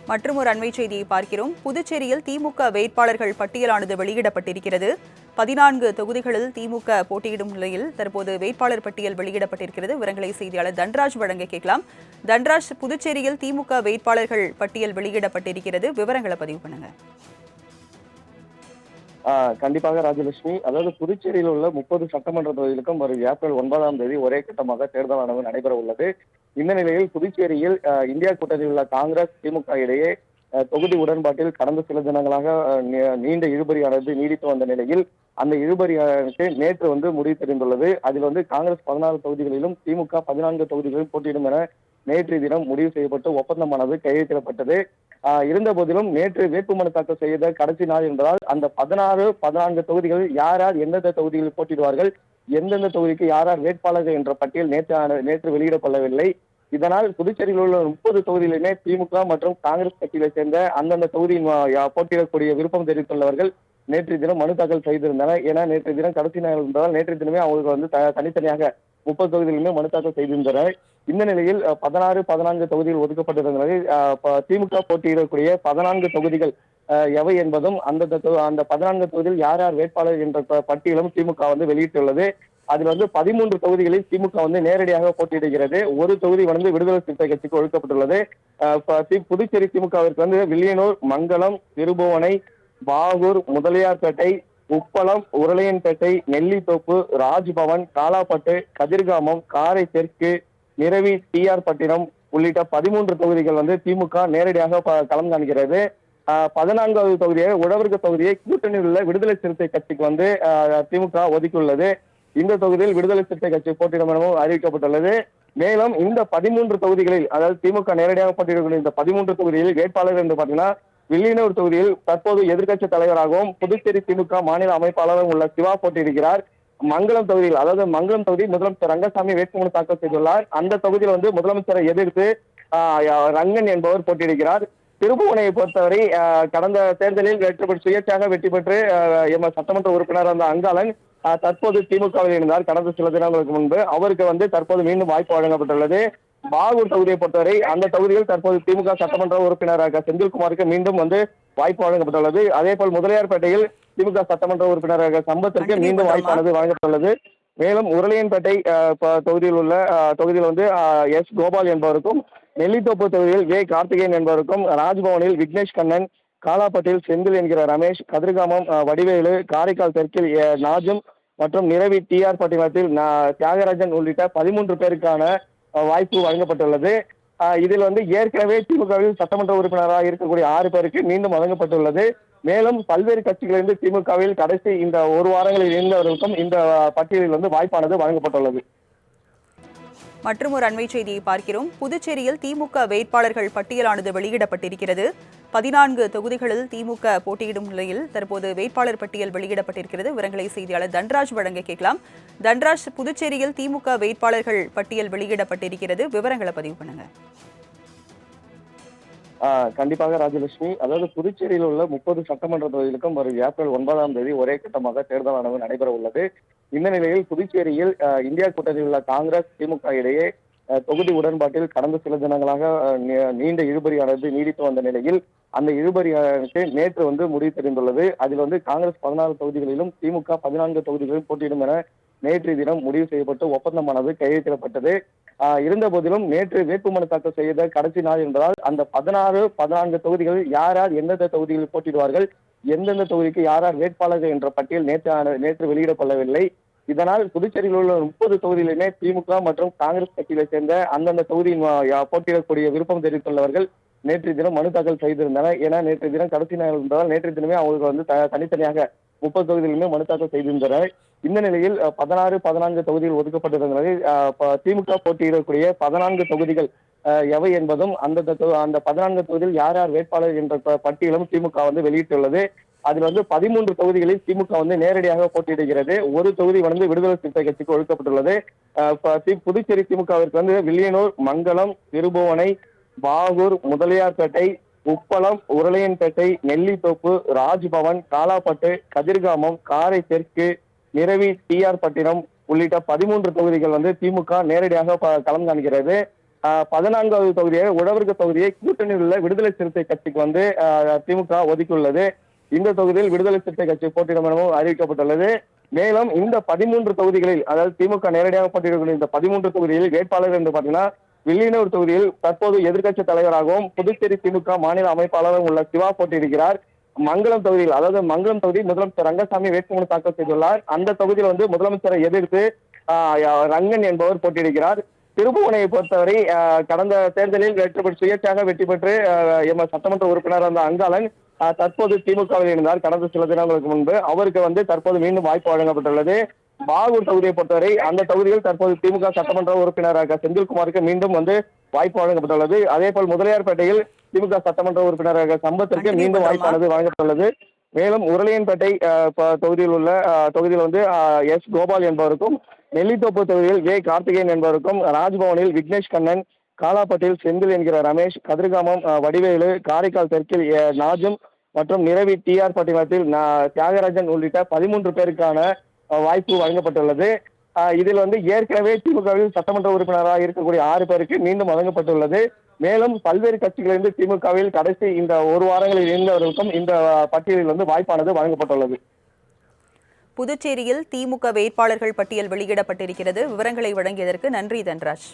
மற்றும் ஒரு அண்மை செய்தியை பார்க்கிறோம். புதுச்சேரியில் திமுக வேட்பாளர்கள் பட்டியலானது வெளியிடப்பட்டிருக்கிறது. 14 தொகுதிகளில் திமுக போட்டியிடும் நிலையில் தற்போது வேட்பாளர் பட்டியல் வெளியிடப்பட்டிருக்கிறது. விவரங்களை செய்தியாளர் தன்ராஜ் வழங்க கேட்கலாம். தன்ராஜ், புதுச்சேரியில் திமுக வேட்பாளர்கள் பட்டியல் வெளியிடப்பட்டிருக்கிறது. விவரங்களை பதிவு பண்ணுங்க. கண்டிப்பாக ராஜலட்சுமி. அதாவது புதுச்சேரியில் உள்ள 30 சட்டமன்ற தொகுதிகளுக்கும் வரும் ஏப்ரல் 9ஆம் தேதி ஒரே கட்டமாக தேர்தலானது நடைபெற உள்ளது. இந்த நிலையில் புதுச்சேரியில் இந்தியா கூட்டணியில் உள்ள காங்கிரஸ், திமுக இடையே தொகுதி உடன்பாட்டில் கடந்த சில தினங்களாக நீண்ட இழுபறியானது நீடித்து வந்த நிலையில் அந்த இழுபறியானது நேற்று முடிவு தெரிந்துள்ளது. அதில் காங்கிரஸ் 16 தொகுதிகளிலும் திமுக 14 தொகுதிகளிலும் போட்டியிடும் என நேற்றைய தினம் முடிவு செய்யப்பட்டு ஒப்பந்தமானது கையெழுத்திடப்பட்டது. இருந்த போதிலும் நேற்று வேட்புமனு தாக்கல் செய்த கடைசி நாள் என்பதால் அந்த 16, 14 தொகுதிகளில் யார் யார் எந்தெந்த தொகுதிகளில் போட்டியிடுவார்கள், எந்தெந்த தொகுதிக்கு யார் யார் வேட்பாளர்கள் என்ற பட்டியல் நேற்று வெளியிடப்படவில்லை. இதனால் புதுச்சேரியில் உள்ள 30 தொகுதியிலுமே திமுக மற்றும் காங்கிரஸ் கட்சிகளை சேர்ந்த அந்தந்த தொகுதியில் போட்டியிடக்கூடிய விருப்பம் தெரிவித்துள்ளவர்கள் நேற்று தினம் மனு தாக்கல் செய்திருந்தனர். ஏன்னா நேற்று தினம் கடைசி நாள் என்பதால் நேற்று தினமே அவங்களுக்கு தனித்தனியாக 30 தொகுதியிலுமே மனு தாக்கல் செய்திருந்தனர். இந்த நிலையில் 16, 14 தொகுதிகள் ஒதுக்கப்பட்டிருந்த நிலையில் திமுக போட்டியிடக்கூடிய 14 தொகுதிகள் எவை என்பதும் அந்த 14 தொகுதியில் யார் யார் வேட்பாளர் என்ற பட்டியலும் திமுக வெளியிட்டுள்ளது. அதில் 13 தொகுதிகளில் திமுக நேரடியாக போட்டியிடுகிறது. ஒரு தொகுதி விடுதலை சிறுத்தை கட்சிக்கு ஒதுக்கப்பட்டுள்ளது. புதுச்சேரி திமுகவிற்கு வில்லியனூர், மங்கலம், திருபுவனை, பாகூர், முதலியார்பேட்டை, உப்பளம், உருளையன்பேட்டை, நெல்லித்தோப்பு, ராஜ்பவன், காலாப்பட்டு, கதிர்காமம், காரை தெற்கு, நிரவி, டிஆர் பட்டினம் உள்ளிட்ட 13 தொகுதிகள் திமுக நேரடியாக களம் காண்கிறது. 14வது தொகுதியாக உழவர்க தொகுதியை கூட்டணியில் உள்ள விடுதலை சிறுத்தை கட்சிக்கு திமுக ஒதுக்கியுள்ளது. இந்த தொகுதியில் விடுதலை சிறுத்தை கட்சி போட்டியிடும் எனவும் அறிவிக்கப்பட்டுள்ளது. மேலும் இந்த 13 தொகுதிகளில், அதாவது திமுக நேரடியாக போட்டியிடக்கூடிய இந்த 13 தொகுதிகளில் வேட்பாளர்கள் என்று பார்த்தீங்கன்னா, வில்லியனூர் தொகுதியில் தற்போது எதிர்க்கட்சி தலைவராகவும் புதுச்சேரி திமுக மாநில அமைப்பாளரும் உள்ள சிவா போட்டியிடுகிறார். மங்களம் தொகுதியில், அதாவது மங்களம் தொகுதி முதலமைச்சர் ரங்கசாமி வேட்புமனு தாக்கல் செய்துள்ளார். அந்த தொகுதியில் முதலமைச்சரை எதிர்த்து ரங்கன் என்பவர் போட்டியிடுகிறார். திருபுவனையை பொறுத்தவரை கடந்த தேர்தலில் சுயேட்சையாக வெற்றி பெற்று சட்டமன்ற உறுப்பினர் அந்த அங்காளன் தற்போது திமுகவில் இருந்தார். கடந்த சில தினங்களுக்கு முன்பு அவருக்கு தற்போது மீண்டும் வாய்ப்பு வழங்கப்பட்டுள்ளது. பாகூர் தொகுதியை பொறுத்தவரை அந்த தொகுதியில் தற்போது திமுக சட்டமன்ற உறுப்பினராக செந்தில்குமாருக்கு மீண்டும் வாய்ப்பு வழங்கப்பட்டுள்ளது. அதே போல் முதலியார்பேட்டையில் திமுக சட்டமன்ற உறுப்பினராக சம்பத்திற்கு மீண்டும் வாய்ப்பானது வழங்கப்பட்டுள்ளது. மேலும் உருளையன்பேட்டை தொகுதியில் எஸ் கோபால் என்பவருக்கும், நெல்லித்தோப்பு தொகுதியில் வே கார்த்திகேயன் என்பவருக்கும், ராஜ்பவனில் விக்னேஷ் கண்ணன், காலாப்பட்டில் செந்தில் என்கிற ரமேஷ், கதிர்காமம் வடிவேலு, காரைக்கால் தெற்கில் நாஜும் மற்றும் நிரவி டிஆர் பட்டினத்தில் தியாகராஜன் உள்ளிட்ட 13 பேருக்கான வாய்ப்பு வழங்கப்பட்டுள்ளது. இதில் ஏற்கனவே திமுகவில் சட்டமன்ற உறுப்பினராக இருக்கக்கூடிய 6 பேருக்கு மீண்டும் வழங்கப்பட்டுள்ளது. மேலும் பல்வேறு கட்சிகளிலிருந்து திமுகவில் கடைசி இந்த ஒரு வாரங்களில் இருந்தவர்களுக்கும் இந்த பட்டியலில் வாய்ப்பானது வழங்கப்பட்டுள்ளது. மற்றும் ஒரு அண்மை செய்தியை பார்க்கிறோம். புதுச்சேரியில் திமுக வேட்பாளர்கள் பட்டியலானது வெளியிடப்பட்டிருக்கிறது. 14 தொகுதிகளில் திமுக போட்டியிடும் நிலையில் தற்போது வேட்பாளர் பட்டியல் வெளியிடப்பட்டிருக்கிறது. விவரங்களை செய்தியாளர் தன்ராஜ் வழங்க கேட்கலாம். தன்ராஜ், புதுச்சேரியில் திமுக வேட்பாளர்கள் பட்டியல் வெளியிடப்பட்டிருக்கிறது. விவரங்களை பதிவு பண்ணுங்க. கண்டிப்பாக ராஜலட்சுமி. அதாவது புதுச்சேரியில் உள்ள 30 சட்டமன்ற தொகுதிகளுக்கும் வரும் ஏப்ரல் 9ஆம் தேதி ஒரே கட்டமாக தேர்தலானது நடைபெற உள்ளது. இந்த நிலையில் புதுச்சேரியில் இந்தியா கூட்டணியில் உள்ள காங்கிரஸ், திமுக இடையே தொகுதி உடன்பாட்டில் கடந்த சில தினங்களாக நீண்ட இழுபறியானது நீடித்து வந்த நிலையில் அந்த இழுபறியானது நேற்று முடிவு தெரிந்துள்ளது. அதில் காங்கிரஸ் 16 தொகுதிகளிலும் திமுக 14 தொகுதிகளிலும் போட்டியிடும் என நேற்றைய தினம் முடிவு செய்யப்பட்டு ஒப்பந்தமானது கையெழுத்திடப்பட்டது. இருந்த போதிலும் நேற்று வேட்புமனு தாக்கல் செய்த கடைசி நாள் என்பதால் அந்த 16, 14 தொகுதிகளில் யார் யார் எந்தெந்த தொகுதிகளில் போட்டியிடுவார்கள், எந்தெந்த தொகுதிக்கு யார் யார் வேட்பாளர்கள் என்ற பட்டியல் நேற்று வெளியிடப்படவில்லை. இதனால் புதுச்சேரியில் உள்ள 30 தொகுதியிலுமே திமுக மற்றும் காங்கிரஸ் கட்சிகளை சேர்ந்த அந்தந்த தொகுதியில் போட்டியிடக்கூடிய விருப்பம் தெரிவித்துள்ளவர்கள் நேற்று தினம் மனு தாக்கல் செய்திருந்தனர். ஏன்னா நேற்று தினம் கடைசி நாள் என்பதால் நேற்று தினமே அவங்களுக்கு தனித்தனியாக 30 தொகுதியிலுமே மனு தாக்கல் செய்திருந்தனர். இந்த நிலையில் 16, 14 தொகுதிகள் ஒதுக்கப்பட்டிருந்த நிலையில் திமுக போட்டியிடக்கூடிய 14 தொகுதிகள் எவை என்பதும் அந்த 14 தொகுதியில் யார் யார் வேட்பாளர் என்ற பட்டியலும் திமுக வெளியிட்டுள்ளது. அதில் 13 தொகுதிகளில் திமுக நேரடியாக போட்டியிடுகிறது. ஒரு தொகுதி விடுதலை சிறுத்தை கட்சிக்கு ஒதுக்கப்பட்டுள்ளது. புதுச்சேரி திமுகவிற்கு வில்லியனூர், மங்கலம், திருபுவனை, பாகூர், முதலியார்பேட்டை, உப்பளம், உருளையன்பேட்டை, நெல்லித்தோப்பு, ராஜ்பவன், காலாப்பட்டு, கதிர்காமம், காரை தெற்கு, நிரவி, டிஆர் பட்டினம் உள்ளிட்ட 13 தொகுதிகள் திமுக நேரடியாக களம் காண்கிறது. 14வது தொகுதியாக உழவர்க தொகுதியை கூட்டணியில் உள்ள விடுதலை சிறுத்தை கட்சிக்கு வந்து திமுக ஒதுக்கியுள்ளது. இந்த தொகுதியில் விடுதலை சிறுத்தை கட்சி போட்டியிடும் எனவும் அறிவிக்கப்பட்டுள்ளது. மேலும் இந்த 13 தொகுதிகளில், அதாவது திமுக நேரடியாக போட்டியிடக்கூடிய இந்த 13 தொகுதிகளில் வேட்பாளர் என்று பார்த்தீங்கன்னா, வில்லியனூர் தொகுதியில் தற்போது எதிர்க்கட்சி தலைவராகவும் புதுச்சேரி திமுக மாநில அமைப்பாளரும் உள்ள சிவா போட்டியிடுகிறார். மங்களம் தொகுதியில், அதாவது மங்களம் தொகுதி முதலமைச்சர் ரங்கசாமி வேட்புமனு தாக்கல் செய்துள்ளார். அந்த தொகுதியில் வந்து முதலமைச்சரை எதிர்த்து ரங்கன் என்பவர் போட்டியிடுகிறார். திருப்புவனையை பொறுத்தவரை கடந்த தேர்தலில் சுயேட்சையாக வெற்றி பெற்று சட்டமன்ற உறுப்பினர் அந்த அங்காளன் தற்போது திமுகவில் இருந்தார். கடந்த சில தினங்களுக்கு முன்பு அவருக்கு வந்து தற்போது மீண்டும் வாய்ப்பு வழங்கப்பட்டுள்ளது. பாகூர் தொகுதியை பொறுத்தவரை அந்த தொகுதியில் தற்போது திமுக சட்டமன்ற உறுப்பினராக செந்தில்குமாருக்கு மீண்டும் வந்து வாய்ப்பு வழங்கப்பட்டுள்ளது. அதே போல் முதலியார்பேட்டையில் திமுக சட்டமன்ற உறுப்பினராக சம்பத்திற்கு மீண்டும் வாய்ப்பானது வழங்கப்பட்டுள்ளது. மேலும் உருளையன்பேட்டை தொகுதியில் வந்து எஸ் கோபால் என்பவருக்கும், நெல்லித்தோப்பு தொகுதியில் கே கார்த்திகேயன் என்பவருக்கும், ராஜ்பவனில் விக்னேஷ் கண்ணன், காலாப்பட்டில் செந்தில் என்கிற ரமேஷ், கதிர்காமம் வடிவேலு, காரைக்கால் தெற்கில் நாஜும் மற்றும் நிரவி டிஆர் பட்டிமன்றத்தில் தியாகராஜன் உள்ளிட்ட 13 பேருக்கான வாய்ப்பு வழங்கப்பட்டுள்ளது. இதில் வந்து ஏற்கனவே திமுகவில் சட்டமன்ற உறுப்பினராக இருக்கக்கூடிய 6 பேருக்கு மீண்டும் வழங்கப்பட்டுள்ளது. மேலும் பல்வேறு கட்சிகளிலிருந்து திமுகவில் கடைசி இந்த ஒரு வாரங்களில் இருந்தவர்களுக்கும் இந்த பட்டியலில் வந்து வாய்ப்பானது வழங்கப்பட்டுள்ளது. புதுச்சேரியில் திமுக வேட்பாளர்கள் பட்டியல் வெளியிடப்பட்டிருக்கிறது. விவரங்களை வழங்கியதற்கு நன்றி தன்ராஜ்.